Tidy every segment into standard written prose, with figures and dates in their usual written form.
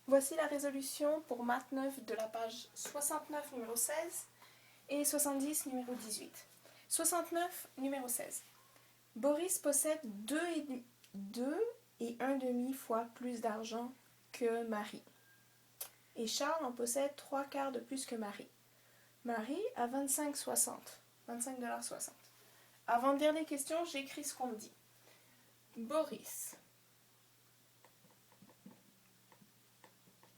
Voici la résolution pour maths 9 de la page 69 numéro 16 et 70 numéro 18. 69 numéro 16. Boris possède 2 et 1 demi fois plus d'argent que Marie. Et Charles en possède 3 quarts de plus que Marie. Marie a 25,60 $. Avant de lire les questions, j'écris ce qu'on me dit. Boris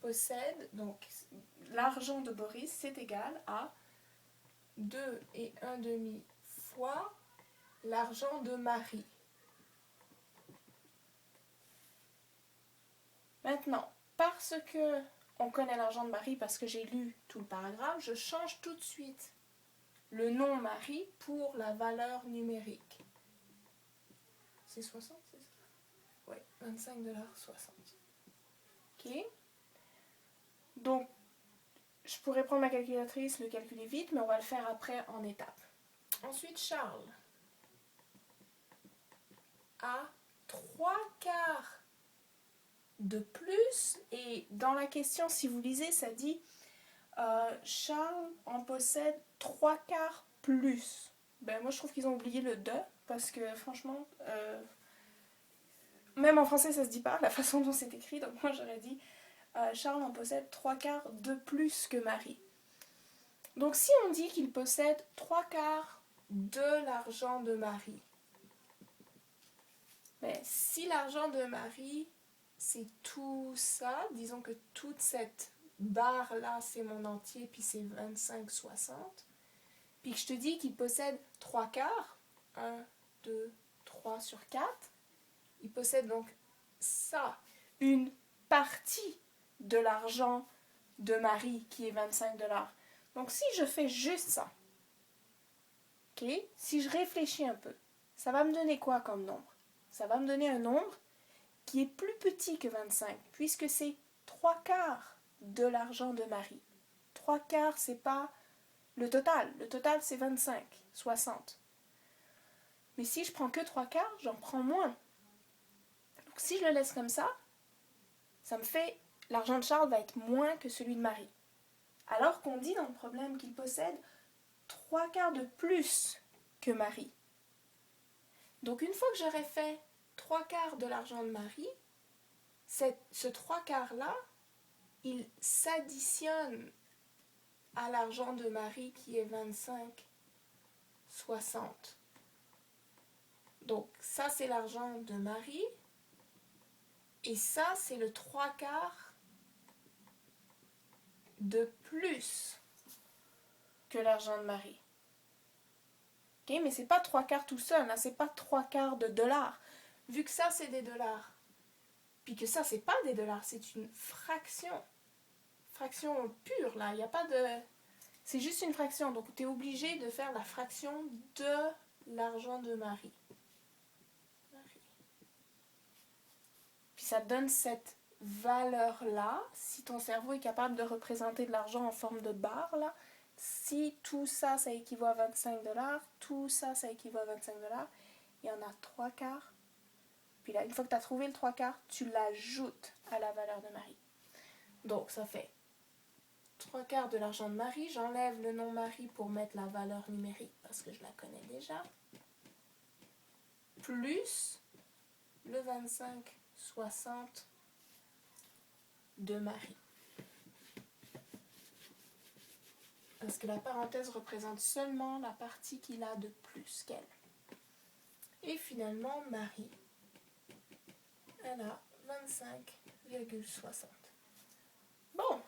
possède, donc l'argent de Boris, c'est égal à 2 et 1 demi fois l'argent de Marie. Maintenant, parce que on connaît l'argent de Marie, parce que j'ai lu tout le paragraphe, je change tout de suite le nom Marie pour la valeur numérique. C'est 60, c'est ça? Oui, 25,60 $. Ok. Donc, je pourrais prendre ma calculatrice, le calculer vite, mais on va le faire après en étapes. Ensuite, Charles a 3 quarts de plus, et dans la question, si vous lisez, ça dit Charles en possède 3 quarts plus. Ben, moi, je trouve qu'ils ont oublié le de, parce que franchement, même en français, ça se dit pas, la façon dont c'est écrit, donc moi j'aurais dit Charles en possède 3 quarts de plus que Marie. Donc si on dit qu'il possède 3 quarts de l'argent de Marie, ben, si l'argent de Marie, c'est tout ça, disons que toute cette barre-là, c'est mon entier, puis c'est 25,60, puis que je te dis qu'il possède 3 quarts, 1, 2, 3 sur 4, il possède donc ça, une partie de l'argent de Marie qui est 25 $. Donc si je fais juste ça, ok, si je réfléchis un peu, ça va me donner quoi comme nombre? Ça va me donner un nombre qui est plus petit que 25, puisque c'est 3 quarts de l'argent de Marie. 3 quarts, c'est pas le total. Le total, c'est 25, 60. Mais si je prends que 3 quarts, j'en prends moins. Donc si je le laisse comme ça me fait, l'argent de Charles va être moins que celui de Marie. Alors qu'on dit dans le problème qu'il possède 3 quarts de plus que Marie. Donc une fois que j'aurai fait 3 quarts de l'argent de Marie, ce 3 quarts-là, il s'additionne à l'argent de Marie qui est 25,60. Donc ça c'est l'argent de Marie, et ça c'est le 3 quarts de plus que l'argent de Marie. Ok, mais c'est pas 3 quarts tout seul, hein, c'est pas 3 quarts de dollars. Vu que ça c'est des dollars, puis que ça c'est pas des dollars, c'est une fraction. Fraction pure là, il n'y a pas de... C'est juste une fraction, donc tu es obligé de faire la fraction de l'argent de Marie. Puis ça te donne cette valeur-là, si ton cerveau est capable de représenter de l'argent en forme de barre, là, si tout ça, ça équivaut à 25 $, tout ça, ça équivaut à 25 $, il y en a 3 quarts. Puis là, une fois que tu as trouvé le 3 quarts, tu l'ajoutes à la valeur de Marie. Donc ça fait 3 quarts de l'argent de Marie, j'enlève le nom Marie pour mettre la valeur numérique parce que je la connais déjà, plus le 25,60 de Marie. Parce que la parenthèse représente seulement la partie qu'il a de plus qu'elle. Et finalement, Marie, elle a 25,60. Bon,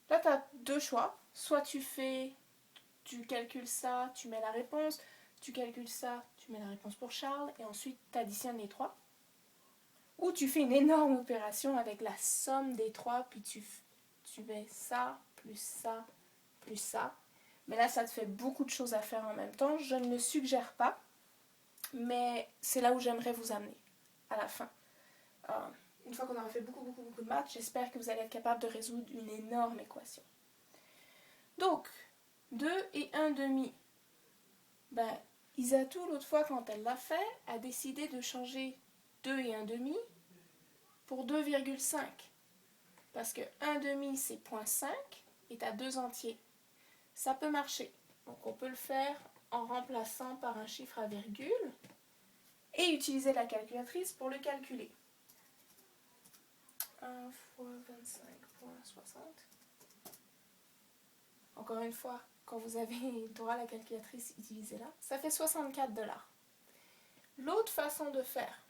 là tu as deux choix. Soit tu calcules ça, tu mets la réponse, tu calcules ça, tu mets la réponse pour Charles, et ensuite tu additionnes les trois. Ou tu fais une énorme opération avec la somme des trois, puis tu mets ça, plus ça, plus ça. Mais là, ça te fait beaucoup de choses à faire en même temps. Je ne le suggère pas, mais c'est là où j'aimerais vous amener, à la fin. Une fois qu'on aura fait beaucoup de maths, j'espère que vous allez être capable de résoudre une énorme équation. Donc, 2 et 1 demi. Ben, Isatou, l'autre fois, quand elle l'a fait, a décidé de changer 2 et 1 demi pour 2,5. parce que 1/2 c'est 0,5 et tu as 2 entiers. Ça peut marcher. Donc on peut le faire en remplaçant par un chiffre à virgule et utiliser la calculatrice pour le calculer. 1 fois 25,60. Encore une fois, quand vous avez droit à la calculatrice, utilisez-la. Ça fait 64 $. L'autre façon de faire,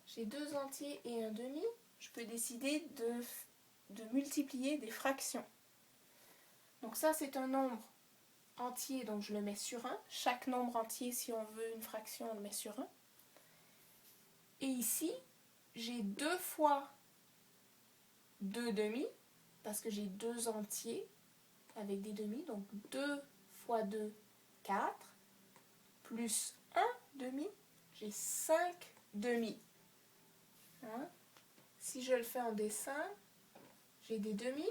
j'ai 2 entiers et 1/2, je peux décider de multiplier des fractions. Donc ça, c'est un nombre entier, donc je le mets sur 1. Chaque nombre entier, si on veut une fraction, on le met sur 1. Et ici, j'ai 2 fois 2/2, parce que j'ai 2 entiers avec des demi, donc 2 fois 2, 4, plus 1/2, j'ai 5/2. Hein? Si je le fais en dessin, j'ai des demi,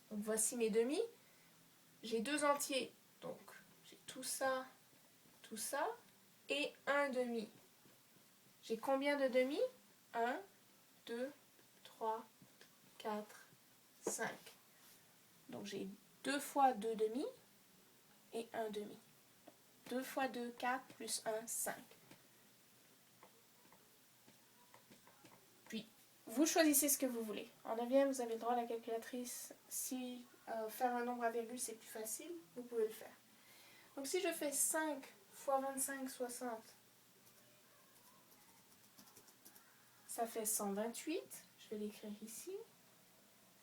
donc voici mes demi. J'ai 2 entiers, donc j'ai tout ça, et 1/2. J'ai combien de demi? 1, 2, 3, 4, 5. Donc j'ai 2 fois 2/2 et 1/2. 2 fois 2, 4, plus 1, 5. Puis, vous choisissez ce que vous voulez. En 9e, vous avez le droit à la calculatrice. Si faire un nombre à virgule, c'est plus facile, vous pouvez le faire. Donc si je fais 5 fois 25, 60, ça fait 128. Je vais l'écrire ici.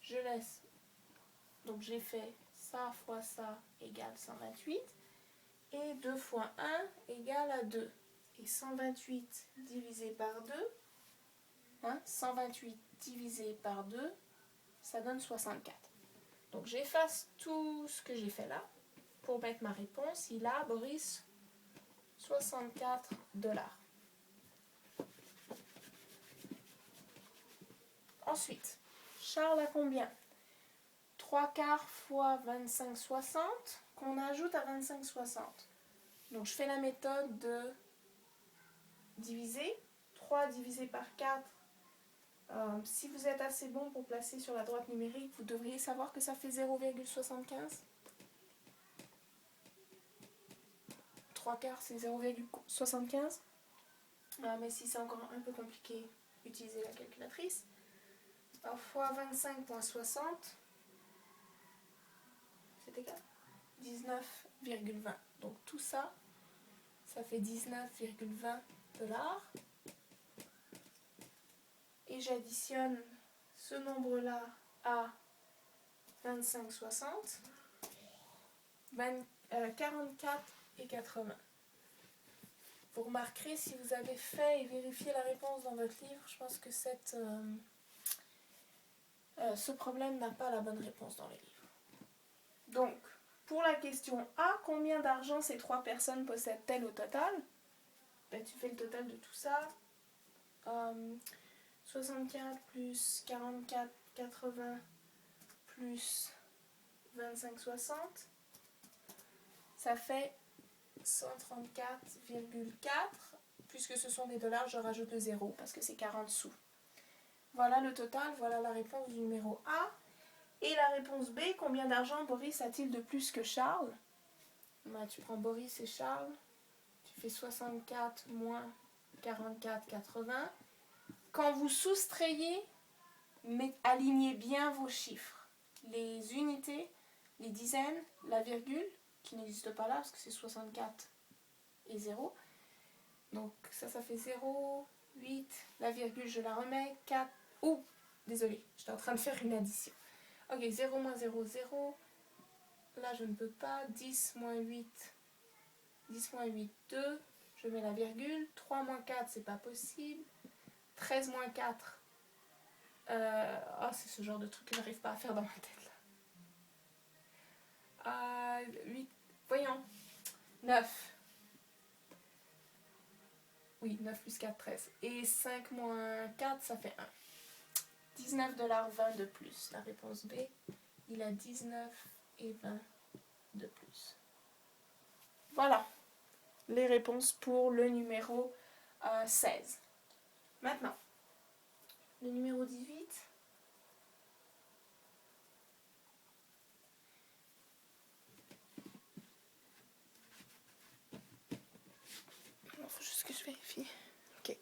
Je laisse. Donc j'ai fait ça fois ça égale 128. Et 2 fois 1 égale à 2. Et 128 divisé par 2, 128 divisé par 2, ça donne 64. Donc j'efface tout ce que j'ai fait là pour mettre ma réponse. Il a, Boris, 64 $. Ensuite, Charles a combien? 3/4 fois 25,60 qu'on ajoute à 25,60. Donc je fais la méthode de diviser. 3 divisé par 4. Si vous êtes assez bon pour placer sur la droite numérique, vous devriez savoir que ça fait 0,75. 3/4 c'est 0,75. Mais si c'est encore un peu compliqué, utilisez la calculatrice. Fois 25,60, c'est égal 19,20. Donc tout ça, ça fait 19,20 $. Et j'additionne ce nombre-là à 25,60, 44 et 80. Vous remarquerez, si vous avez fait et vérifié la réponse dans votre livre, je pense que ce problème n'a pas la bonne réponse dans les livres. Donc, pour la question A, combien d'argent ces 3 personnes possèdent-elles au total? Ben, tu fais le total de tout ça. 64 plus 44, 80 plus 25, 60. Ça fait 134,4. Puisque ce sont des dollars, je rajoute le 0 parce que c'est 40 sous. Voilà le total, voilà la réponse du numéro A. Et la réponse B, combien d'argent Boris a-t-il de plus que Charles? Ben, tu prends Boris et Charles, tu fais 64 moins 44, 80. Quand vous soustrayez, alignez bien vos chiffres. Les unités, les dizaines, la virgule, qui n'existe pas là parce que c'est 64 et 0. Donc ça fait 0, 8, la virgule je la remets, 4, désolé, j'étais en train de faire une addition. Ok, 0 moins 0, 0, là je ne peux pas, 10 moins 8, 2, je mets la virgule, 3 moins 4 c'est pas possible, 13 moins 4, c'est ce genre de truc que je n'arrive pas à faire dans ma tête là. 8, voyons, 9. Oui, 9 plus 4, 13. Et 5 moins 4, ça fait 1. 19,20 $ de plus. La réponse B, il a 19,20 $ de plus. Voilà les réponses pour le numéro 16. Maintenant, le numéro 18. Il faut juste que je vérifie. Ok.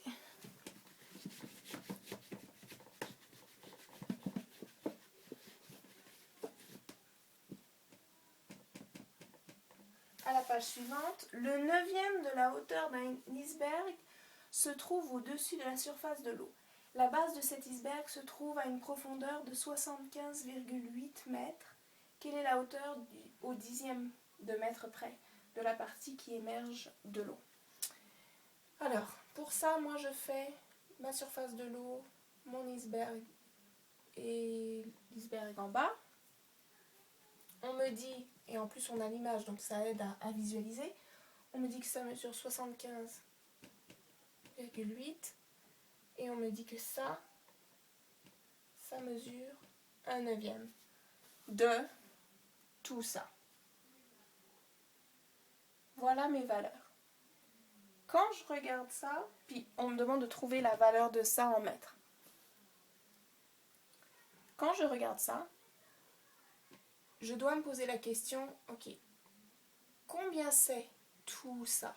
À la page suivante, le 9e de la hauteur d'un iceberg se trouve au-dessus de la surface de l'eau. La base de cet iceberg se trouve à une profondeur de 75,8 mètres. Quelle est la hauteur au dixième de mètre près de la partie qui émerge de l'eau? Alors, pour ça, moi je fais ma surface de l'eau, mon iceberg et l'iceberg en bas. On me dit, et en plus on a l'image donc ça aide à visualiser, on me dit que ça mesure 75,8 et on me dit que ça mesure 1/9 de tout ça. Voilà mes valeurs. Quand je regarde ça, puis on me demande de trouver la valeur de ça en mètres. Quand je regarde ça, je dois me poser la question, ok, combien c'est tout ça?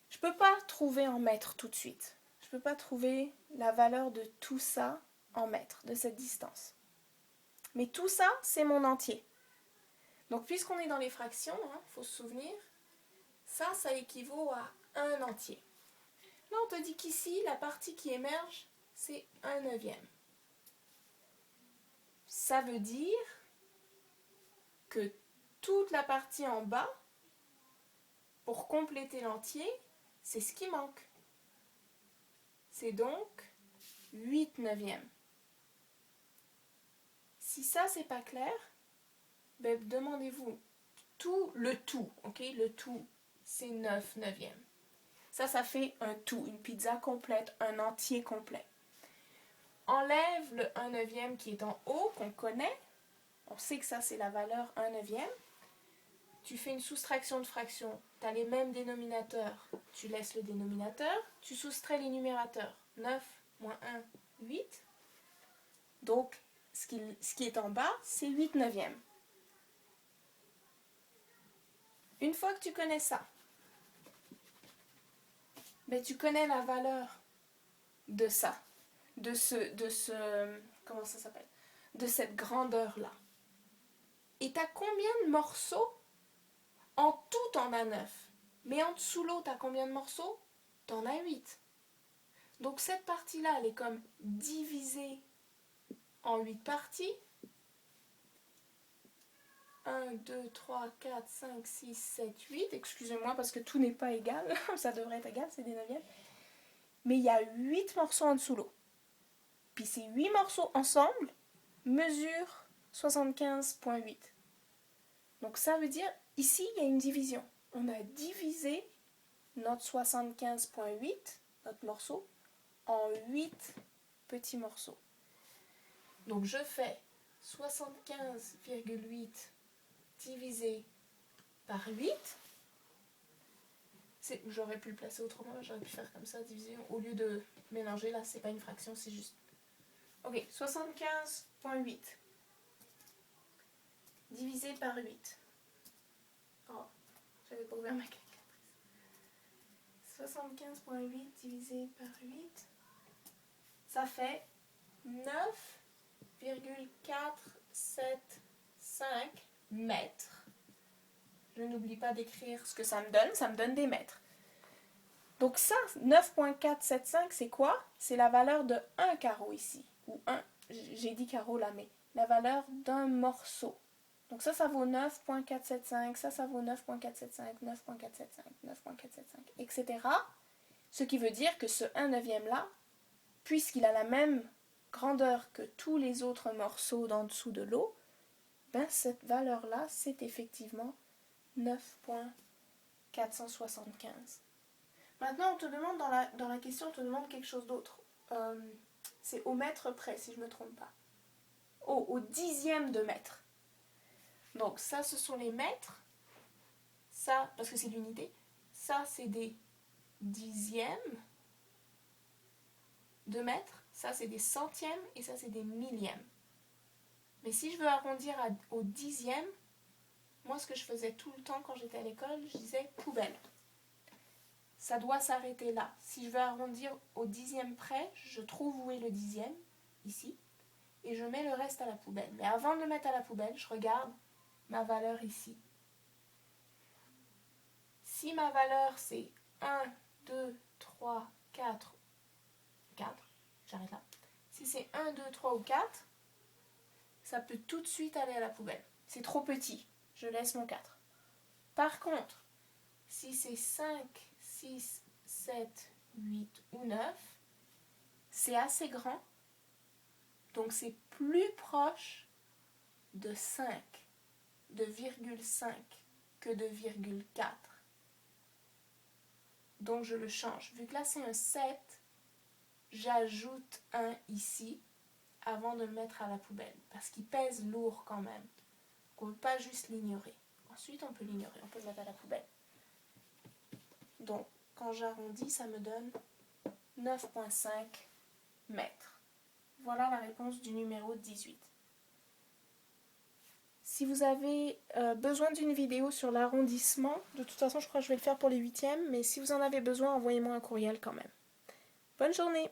Je ne peux pas trouver en mètres tout de suite. Je ne peux pas trouver la valeur de tout ça en mètres, de cette distance. Mais tout ça, c'est mon entier. Donc puisqu'on est dans les fractions, faut se souvenir, ça équivaut à 1 entier. Là, on te dit qu'ici, la partie qui émerge, c'est 1/9. Ça veut dire que toute la partie en bas, pour compléter l'entier, c'est ce qui manque. C'est donc 8/9. Si ça, c'est pas clair, ben, demandez-vous le tout, ok? Le tout, c'est 9/9. Ça fait un tout, une pizza complète, un entier complet. Enlève le 1/9 qui est en haut, qu'on connaît. On sait que ça, c'est la valeur 1/9. Tu fais une soustraction de fractions. Tu as les mêmes dénominateurs. Tu laisses le dénominateur. Tu soustrais les numérateurs. 9 moins 1, 8. Donc, ce qui est en bas, c'est 8/9. Une fois que tu connais ça, ben, tu connais la valeur de ça, comment ça s'appelle? De cette grandeur-là. Et tu as combien de morceaux? En tout, t'en as 9. Mais en dessous l'eau, t'as combien de morceaux? T'en as 8. Donc cette partie-là, elle est comme divisée en 8 parties. 1, 2, 3, 4, 5, 6, 7, 8. Excusez-moi parce que tout n'est pas égal. Ça devrait être égal, c'est des neuvièmes. Mais il y a 8 morceaux en dessous l'eau. Puis ces 8 morceaux ensemble mesurent 75,8. Donc ça veut dire, ici, il y a une division. On a divisé notre 75,8, notre morceau, en 8 petits morceaux. Donc je fais 75,8 divisé par 8. J'aurais pu le placer autrement, j'aurais pu faire comme ça, diviser, au lieu de mélanger, là c'est pas une fraction, c'est juste. Ok, 75,8 divisé par 8. Oh, j'avais pas ouvert ma calculatrice. 75,8 divisé par 8, ça fait 9,475 mètres. Je n'oublie pas d'écrire ce que ça me donne des mètres. Donc ça, 9,475, c'est quoi? C'est la valeur de 1 carreau ici, ou 1, j'ai dit carreau là, mais la valeur d'un morceau. Donc ça vaut 9,475, ça vaut 9,475, 9,475, 9,475, etc. Ce qui veut dire que ce 1/9 là, puisqu'il a la même grandeur que tous les autres morceaux d'en dessous de l'eau, ben cette valeur-là, c'est effectivement 9,475. Maintenant, on te demande dans la question, on te demande quelque chose d'autre. C'est au mètre près, si je ne me trompe pas. Au dixième de mètre. Donc ça, ce sont les mètres. Ça, parce que c'est l'unité. Ça, c'est des dixièmes 2 mètres, ça c'est des centièmes et ça c'est des millièmes. Mais si je veux arrondir au dixième, moi ce que je faisais tout le temps quand j'étais à l'école, je disais poubelle. Ça doit s'arrêter là. Si je veux arrondir au dixième près, je trouve où est le dixième, ici, et je mets le reste à la poubelle. Mais avant de le mettre à la poubelle, je regarde ma valeur ici. Si ma valeur c'est 1, 2, 3, 4, 4, j'arrête là. Si c'est 1, 2, 3 ou 4, ça peut tout de suite aller à la poubelle. C'est trop petit, je laisse mon 4. Par contre, si c'est 5, 6, 7, 8 ou 9, c'est assez grand, donc c'est plus proche de 5, de virgule 5 que de virgule 4. Donc je le change. Vu que là c'est un 7, j'ajoute un ici avant de le mettre à la poubelle, parce qu'il pèse lourd quand même. On ne peut pas juste l'ignorer. Ensuite on peut l'ignorer, on peut le mettre à la poubelle. Donc quand j'arrondis, ça me donne 9,5 mètres. Voilà la réponse du numéro 18. Si vous avez besoin d'une vidéo sur l'arrondissement, de toute façon je crois que je vais le faire pour les 8e, mais si vous en avez besoin, envoyez-moi un courriel quand même. Bonne journée!